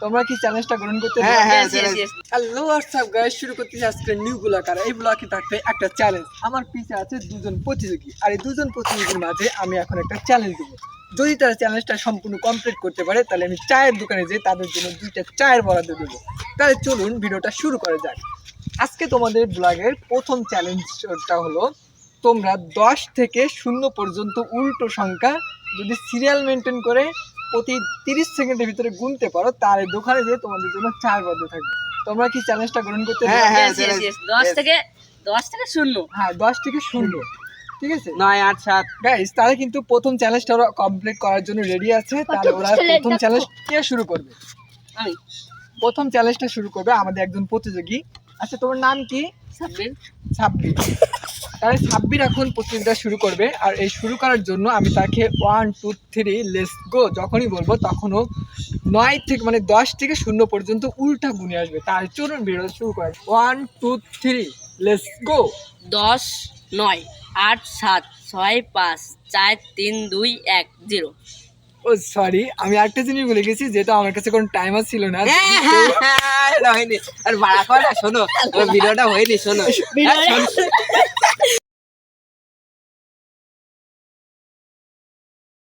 তোমরা কি চ্যালেঞ্জটা গ্রহণ করতে? হ্যাঁ হ্যাঁ হ্যালো হোয়াটসঅ্যাপ গাইস, শুরু করতেছি আজকে নিউ ব্লগ। আর এই ব্লগে থাকবে একটা চ্যালেঞ্জ। আমার পিছে আছে দুজন প্রতিযোগী, আর এই দুজন প্রতিযোগীর মাঝে আমি এখন একটা চ্যালেঞ্জ দেবো। যদি তারা চ্যালেঞ্জটা সম্পূর্ণ কমপ্লিট করতে পারে তাহলে আমি চায়ের দোকানে যেয়ে তাদের জন্য 2টা চায়ের বরাদ্দ দেবো। তাহলে চলুন ভিডিওটা শুরু করা যাক। আজকে তোমাদের ব্লগের প্রথম চ্যালেঞ্জটা হলো, তোমরা 10 থেকে 0 পর্যন্ত উল্টো সংখ্যা যদি সিরিয়াল মেনটেন করে প্রতি 30 সেকেন্ডের ভিতরে গুনতে পারো তাহলে দোকানে যেয়ে তোমাদের জন্য চার বরাদ্দ থাকবে। তোমরা কি চ্যালেঞ্জটা গ্রহণ করতে? হ্যাঁ হ্যাঁ 10 থেকে 0। হ্যাঁ, 10 থেকে 0। ঠিক আছে 9 8 7 গাইস, তারা কিন্তু প্রথম চ্যালেঞ্জটা ওরা কমপ্লিট করার জন্য রেডি আছে। তাহলে ওরা প্রথম চ্যালেঞ্জ কে শুরু করবে? আমি। প্রথম চ্যালেঞ্জটা শুরু করবে আমাদের একজন প্রতিযোগী। আচ্ছা, তোমার নাম কি? সাব্বির। তাহলে সাব্বির এখন প্রতিযোগিতা শুরু করবে। আর এই শুরু করার জন্য আমি তাকে 1 2 3 লেটস গো যখনই বলবো তখনও 9 থেকে 10 থেকে 0 পর্যন্ত উল্টা গুনে আসবে। তার চলুন ভিডিও শুরু করে। 1 2 3 লেটস গো। 10 9 8 7 6 5 4 3 2 1 0। ও সরি, আমি একটা জিনিস ভুলে গেছি, যেটা আমার কাছে কোনো টাইমার ছিল না। হয়নি আর বাড়া করে শোনো, ভিডিওটা হয়নি শোনো।